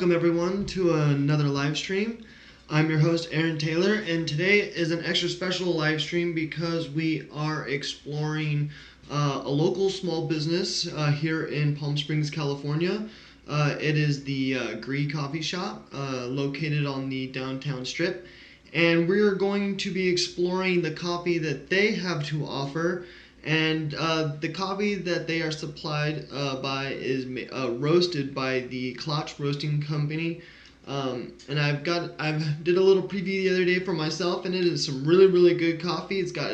Welcome everyone to another live stream. I'm your host Aaron Taylor, and today is an extra special live stream because we are exploring a local small business here in Palm Springs, California. It is the Gre Coffee Shop located on the downtown strip, and we're going to be exploring the coffee that they have to offer. And the coffee that they are supplied by is roasted by the Klatch Roasting Company. And I did a little preview the other day for myself, and it is some really good coffee. It's got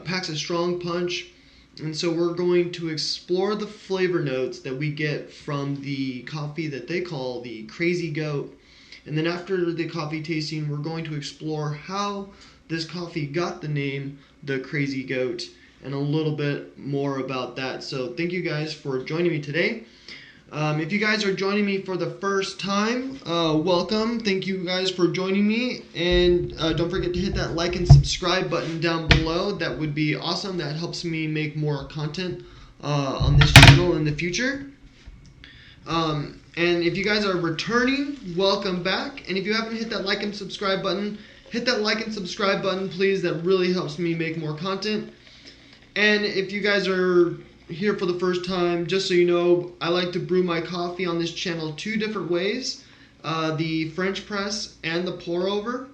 packs a strong punch, and so we're going to explore the flavor notes that we get from the coffee that they call the Crazy Goat. And then after the coffee tasting, we're going to explore how this coffee got the name the Crazy Goat, and a little bit more about that. So thank you guys for joining me today. If you guys are joining me for the first time, welcome. Thank you guys for joining me, and don't forget to hit that like and subscribe button down below. That would be awesome. That helps me make more content on this channel in the future. And if you guys are returning, welcome back. And if you haven't hit that like and subscribe button, hit that like and subscribe button, please. That really helps me make more content. And if you guys are here for the first time, just so you know, I like to brew my coffee on this channel two different ways, the French press and the pour over.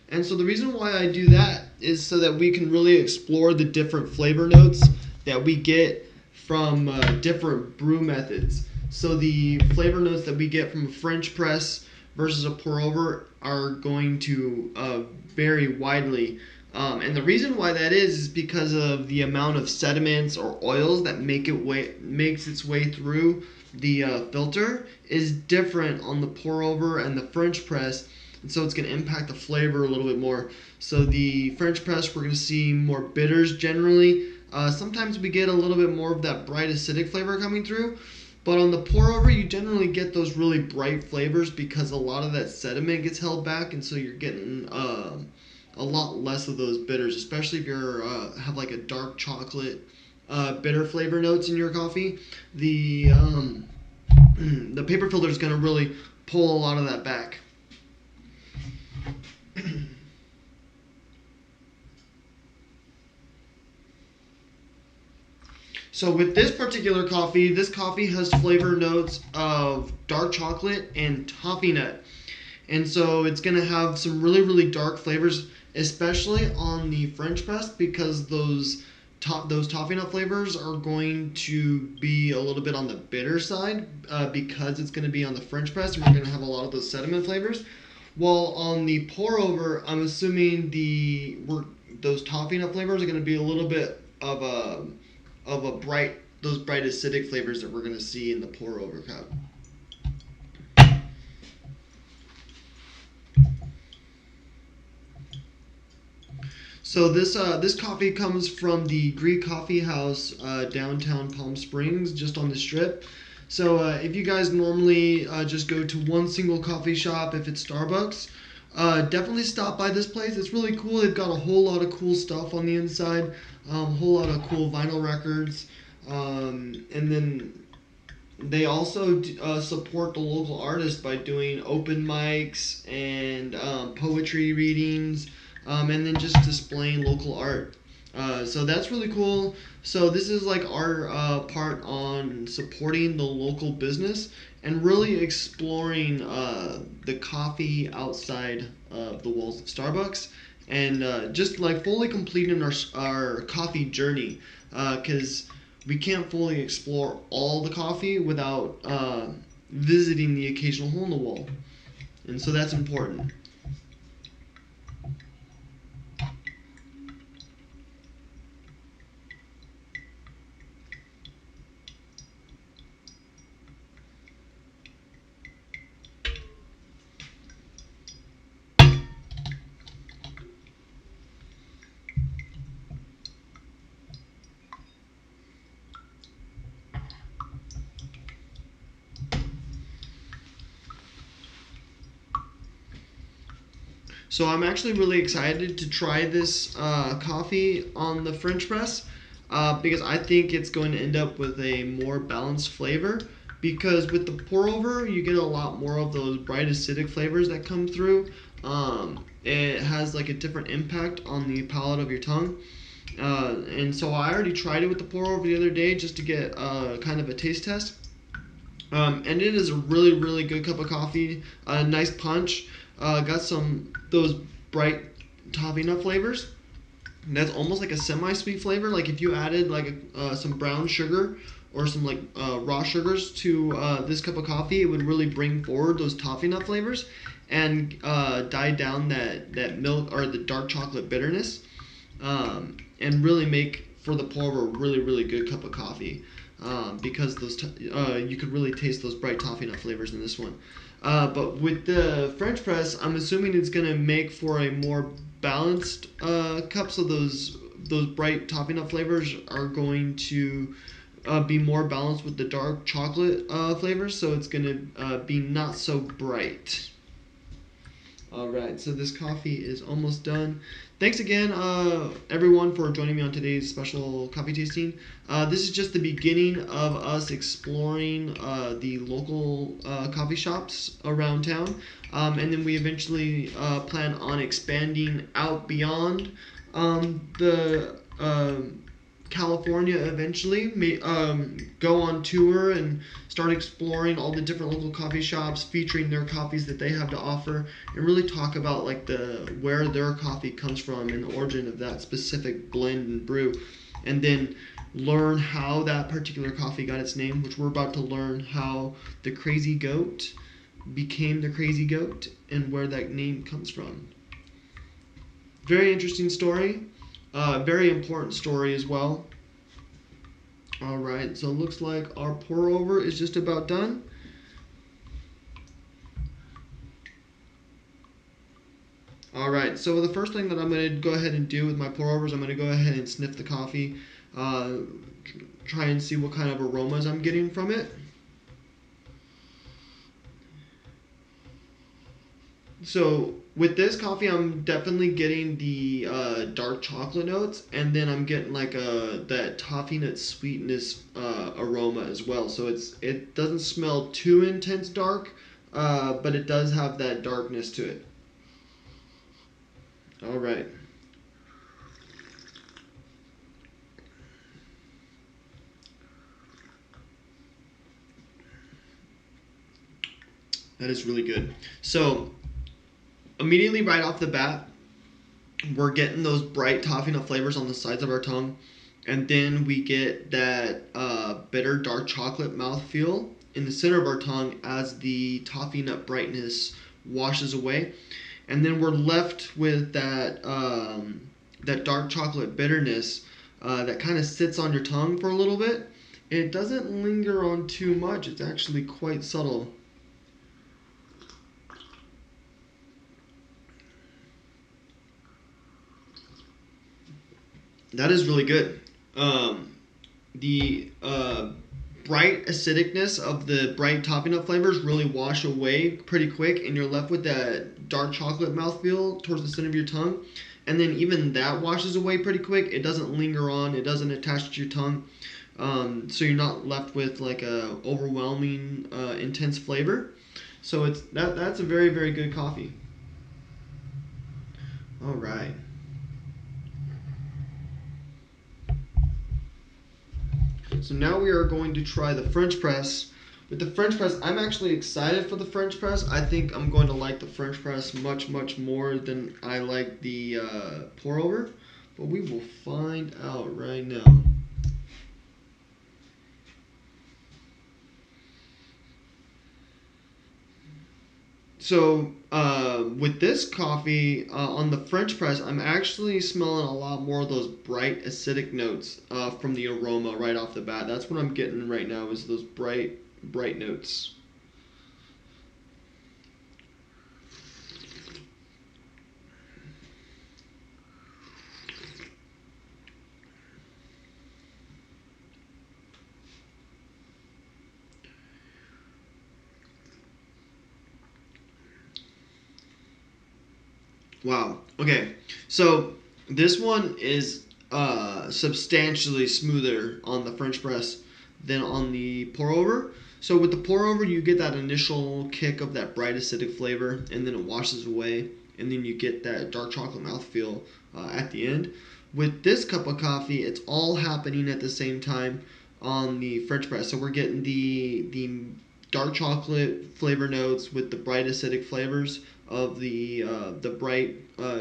And so the reason why I do that is so that we can really explore the different flavor notes that we get from different brew methods. So the flavor notes that we get from a French press versus a pour over are going to vary widely. And the reason why that is because of the amount of sediments or oils that makes its way through the filter is different on the pour over and the French press, and so it's going to impact the flavor a little bit more. So the French press, we're going to see more bitters generally. Sometimes we get a little bit more of that bright acidic flavor coming through, but on the pour over you generally get those really bright flavors because a lot of that sediment gets held back, and so you're getting a lot less of those bitters, especially if you're have like a dark chocolate bitter flavor notes in your coffee. The paper filter is going to really pull a lot of that back. So with this particular coffee, this coffee has flavor notes of dark chocolate and toffee nut. And so it's going to have some really dark flavors, especially on the French press, because those toffee nut flavors are going to be a little bit on the bitter side because it's going to be on the French press, and we're going to have a lot of those sediment flavors. While on the pour over, I'm assuming those toffee nut flavors are going to be a little bit of a bright acidic flavors that we're going to see in the pour over cup. So this coffee comes from the Gre Coffee House downtown Palm Springs, just on the strip. So if you guys normally just go to one single coffee shop, if it's Starbucks, definitely stop by this place. It's really cool. They've got a whole lot of cool stuff on the inside, a whole lot of cool vinyl records, and then they also support the local artists by doing open mics and poetry readings. And then just displaying local art. So that's really cool. So this is like our part on supporting the local business and really exploring the coffee outside of the walls of Starbucks, and just like fully completing our coffee journey, because we can't fully explore all the coffee without visiting the occasional hole in the wall. And so that's important. So I'm actually really excited to try this coffee on the French press because I think it's going to end up with a more balanced flavor because with the pour over you get a lot more of those bright acidic flavors that come through. It has like a different impact on the palate of your tongue. And so I already tried it with the pour over the other day just to get kind of a taste test. And it is a really, really good cup of coffee. Nice punch. Got some those bright toffee nut flavors. And that's almost like a semi-sweet flavor. Like if you added like some brown sugar or some like raw sugars to this cup of coffee, it would really bring forward those toffee nut flavors and die down that milk or the dark chocolate bitterness, and really make for the pour over a really, really good cup of coffee. Because those you could really taste those bright toffee nut flavors in this one. But with the French press, I'm assuming it's gonna make for a more balanced cup. So those bright toffee nut flavors are going to be more balanced with the dark chocolate flavors. So it's gonna be not so bright. All right, so this coffee is almost done. Thanks again, everyone, for joining me on today's special coffee tasting. This is just the beginning of us exploring the local coffee shops around town, and then we eventually plan on expanding out beyond the California eventually. Go on tour and start exploring all the different local coffee shops, featuring their coffees that they have to offer, and really talk about like where their coffee comes from and the origin of that specific blend and brew, and then learn how that particular coffee got its name, which we're about to learn how the Crazy Goat became the Crazy Goat and where that name comes from. Very interesting story. Very important story as well. All right, so it looks like our pour over is just about done. All right, so the first thing that I'm going to go ahead and do with my pour overs, I'm going to go ahead and sniff the coffee, try and see what kind of aromas I'm getting from it. So with this coffee, I'm definitely getting the dark chocolate notes, and then I'm getting like that toffee nut sweetness aroma as well. So it doesn't smell too intense dark, but it does have that darkness to it. All right. That is really good. So immediately right off the bat, we're getting those bright toffee nut flavors on the sides of our tongue, and then we get that bitter dark chocolate mouthfeel in the center of our tongue as the toffee nut brightness washes away, and then we're left with that dark chocolate bitterness that kind of sits on your tongue for a little bit. It doesn't linger on too much. It's actually quite subtle. That is really good. The bright acidicness of the bright toffee nut flavors really wash away pretty quick, and you're left with that dark chocolate mouthfeel towards the center of your tongue. And then even that washes away pretty quick. It doesn't linger on. It doesn't attach to your tongue. So you're not left with like a overwhelming, intense flavor. So that's a very, very good coffee. All right. So now we are going to try the French press. With the French press, I'm actually excited for the French press. I think I'm going to like the French press much, much more than I like the pour over. But we will find out right now. So with this coffee on the French press, I'm actually smelling a lot more of those bright acidic notes from the aroma right off the bat. That's what I'm getting right now, is those bright notes. Wow. Okay. So this one is substantially smoother on the French press than on the pour over. So with the pour over, you get that initial kick of that bright acidic flavor, and then it washes away, and then you get that dark chocolate mouthfeel at the end. With this cup of coffee, it's all happening at the same time on the French press. So we're getting the dark chocolate flavor notes with the bright acidic flavors of the bright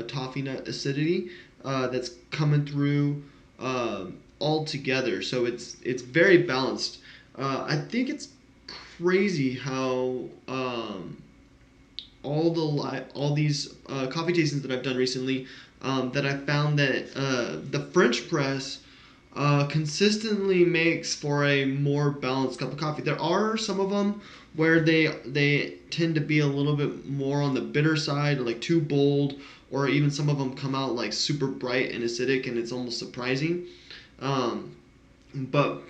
toffee nut acidity that's coming through all together. So it's very balanced. I think it's crazy how all these coffee tastings that I've done recently that I found that the French press consistently makes for a more balanced cup of coffee. There are some of them where they tend to be a little bit more on the bitter side, or like too bold, or even some of them come out like super bright and acidic, and it's almost surprising. But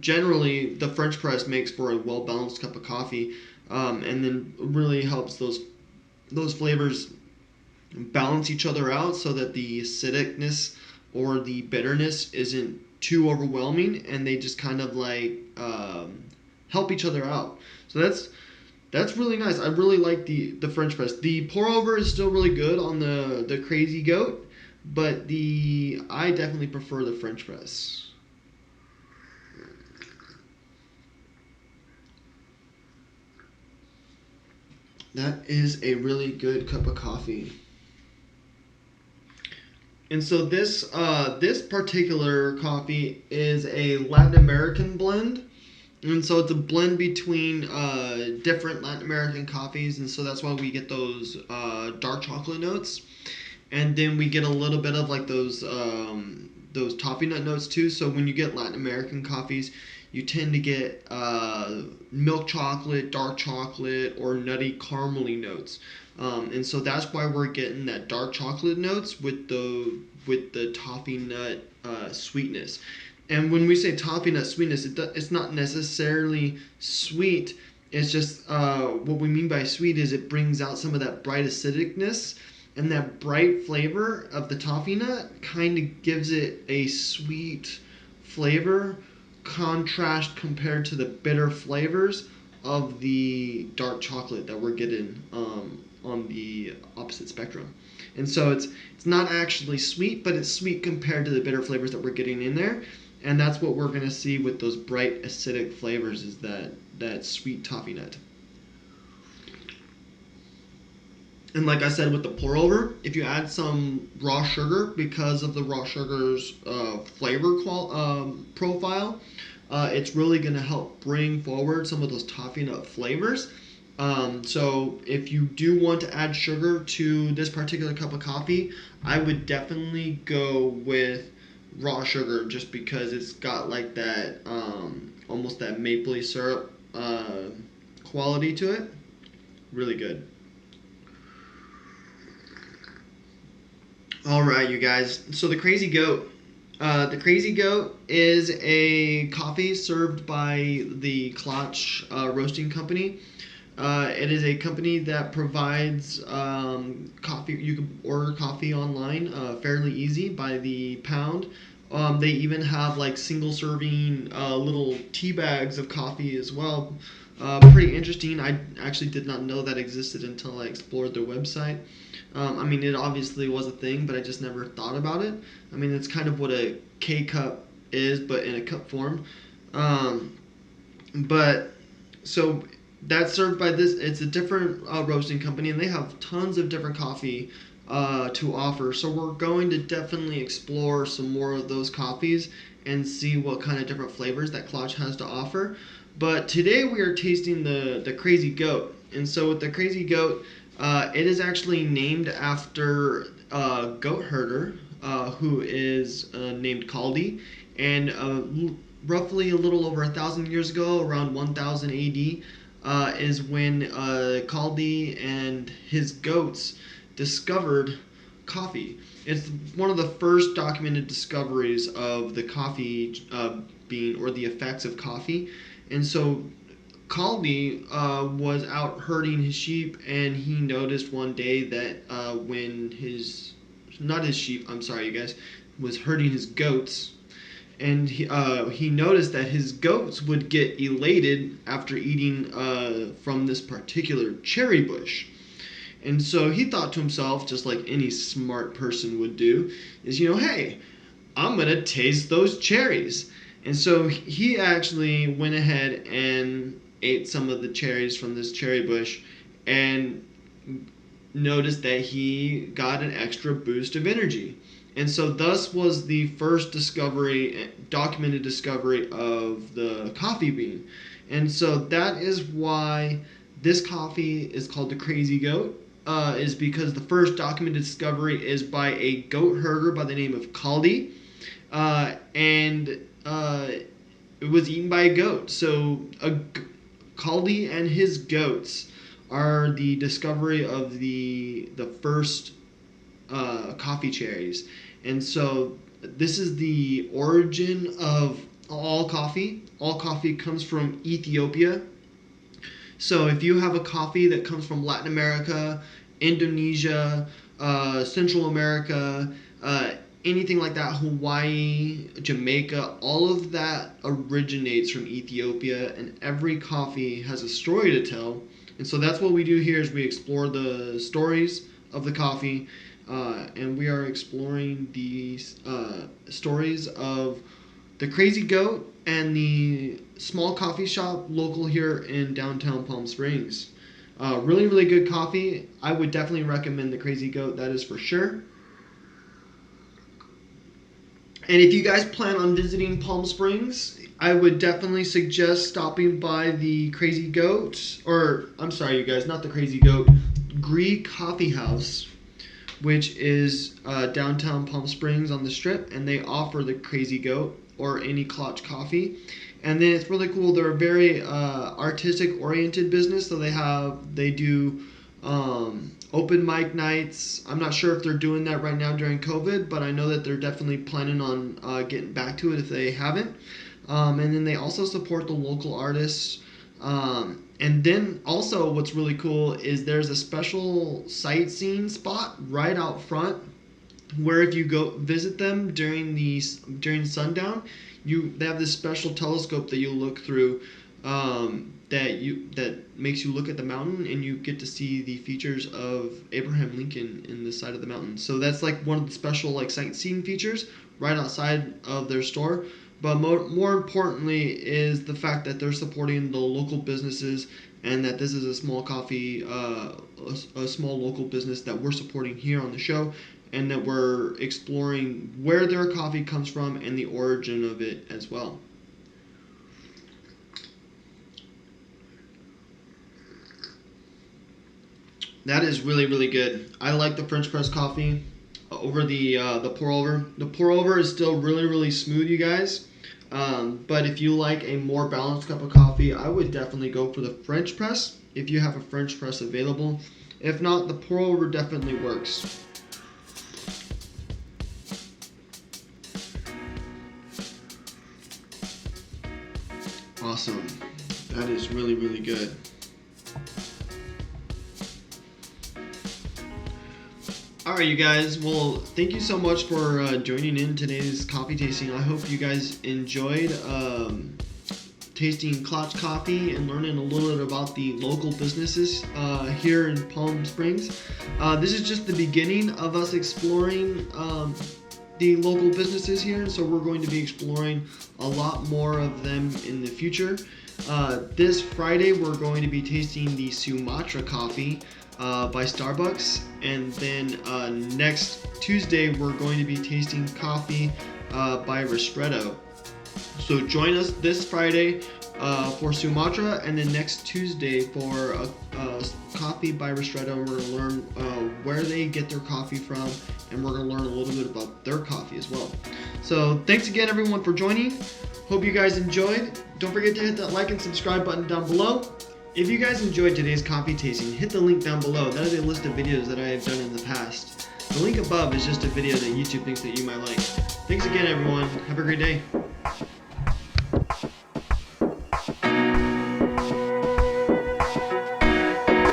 generally, the French press makes for a well balanced cup of coffee, and then really helps those flavors balance each other out so that the acidicness or the bitterness isn't too overwhelming, and they just kind of like help each other out. So that's really nice. I really like the French press. The pour over is still really good on the Crazy Goat, but I definitely prefer the French press. That is a really good cup of coffee. And so this particular coffee is a Latin American blend, and so it's a blend between different Latin American coffees, and so that's why we get those dark chocolate notes, and then we get a little bit of like those toffee nut notes too. So when you get Latin American coffees, you tend to get milk chocolate, dark chocolate, or nutty caramely notes. And so that's why we're getting that dark chocolate notes with the toffee nut sweetness. And when we say toffee nut sweetness, it's not necessarily sweet. It's just what we mean by sweet is it brings out some of that bright acidicness, and that bright flavor of the toffee nut kind of gives it a sweet flavor contrast compared to the bitter flavors of the dark chocolate that we're getting on the opposite spectrum. And so it's not actually sweet, but it's sweet compared to the bitter flavors that we're getting in there. And that's what we're gonna see with those bright acidic flavors, is that sweet toffee nut. And like I said with the pour over, if you add some raw sugar, because of the raw sugar's profile, it's really going to help bring forward some of those toffee nut flavors. So if you do want to add sugar to this particular cup of coffee, I would definitely go with raw sugar, just because it's got like that almost that mapley syrup quality to it. Really good. All right, you guys. So the Crazy Goat. The Crazy Goat is a coffee served by the Klatch Roasting Company. It is a company that provides coffee. You can order coffee online fairly easy by the pound. They even have like single serving little tea bags of coffee as well. Pretty interesting. I actually did not know that existed until I explored their website. I mean, it obviously was a thing, but I just never thought about it. I mean, it's kind of what a K cup is, but in a cup form. But so that's served by this. It's a different roasting company, and they have tons of different coffee to offer. So we're going to definitely explore some more of those coffees and see what kind of different flavors that Klatch has to offer. But today we are tasting the Crazy Goat, and so with the Crazy Goat, it is actually named after a goat herder who is named Caldi, and roughly a little over 1,000 years ago, around 1000 AD, is when Caldi and his goats discovered coffee. It's one of the first documented discoveries of the coffee bean, or the effects of coffee. And so Caldi was out herding his sheep, and he noticed one day that when not his sheep, I'm sorry, you guys, was herding his goats, and he noticed that his goats would get elated after eating from this particular cherry bush. And so he thought to himself, just like any smart person would do, is, hey, I'm going to taste those cherries. And so he actually went ahead and ate some of the cherries from this cherry bush and noticed that he got an extra boost of energy. And so thus was the first documented discovery of the coffee bean. And so that is why this coffee is called the Crazy Goat, is because the first documented discovery is by a goat herder by the name of Kaldi. And it was eaten by a goat. So Kaldi and his goats are the discovery of the first coffee cherries. And so this is the origin of all coffee. All coffee comes from Ethiopia. So if you have a coffee that comes from Latin America, Indonesia, Central America, anything like that, Hawaii, Jamaica, all of that originates from Ethiopia, and every coffee has a story to tell. And so that's what we do here, is we explore the stories of the coffee, and we are exploring the stories of the Crazy Goat and the small coffee shop local here in downtown Palm Springs. Really, really good coffee. I would definitely recommend the Crazy Goat, that is for sure. And if you guys plan on visiting Palm Springs, I would definitely suggest stopping by the Crazy Goat, or I'm sorry, you guys, not the Crazy Goat, Gre Coffee House, which is downtown Palm Springs on the Strip, and they offer the Crazy Goat or any Klatch Coffee. And then it's really cool. They're a very artistic-oriented business, so they do open mic nights. I'm not sure if they're doing that right now during COVID, but I know that they're definitely planning on getting back to it if they haven't. And then they also support the local artists. And then also what's really cool is there's a special sightseeing spot right out front where if you go visit them during sundown, they have this special telescope that you look through that makes you look at the mountain, and you get to see the features of Abraham Lincoln in the side of the mountain. So that's like one of the special like sightseeing features right outside of their store. But more importantly is the fact that they're supporting the local businesses, and that this is a small coffee, a small local business that we're supporting here on the show, and that we're exploring where their coffee comes from and the origin of it as well. That is really, really good. I like the French press coffee over the pour over. The pour over is still really, really smooth, you guys. But if you like a more balanced cup of coffee, I would definitely go for the French press if you have a French press available. If not, the pour over definitely works. Awesome. That is really, really good. Alright, you guys. Well, thank you so much for joining in today's coffee tasting. I hope you guys enjoyed tasting Klatch Coffee and learning a little bit about the local businesses here in Palm Springs. This is just the beginning of us exploring the local businesses here, so we're going to be exploring a lot more of them in the future. This Friday we're going to be tasting the Sumatra coffee by Starbucks, and then next Tuesday we're going to be tasting coffee by Ristretto. So join us this Friday for Sumatra, and then next Tuesday for coffee by Ristretto. We're going to learn where they get their coffee from, and we're going to learn a little bit about their coffee as well. So thanks again everyone for joining. Hope you guys enjoyed. Don't forget to hit that like and subscribe button down below. If you guys enjoyed today's coffee tasting, hit the link down below. That is a list of videos that I have done in the past. The link above is just a video that YouTube thinks that you might like. Thanks again everyone. Have a great day.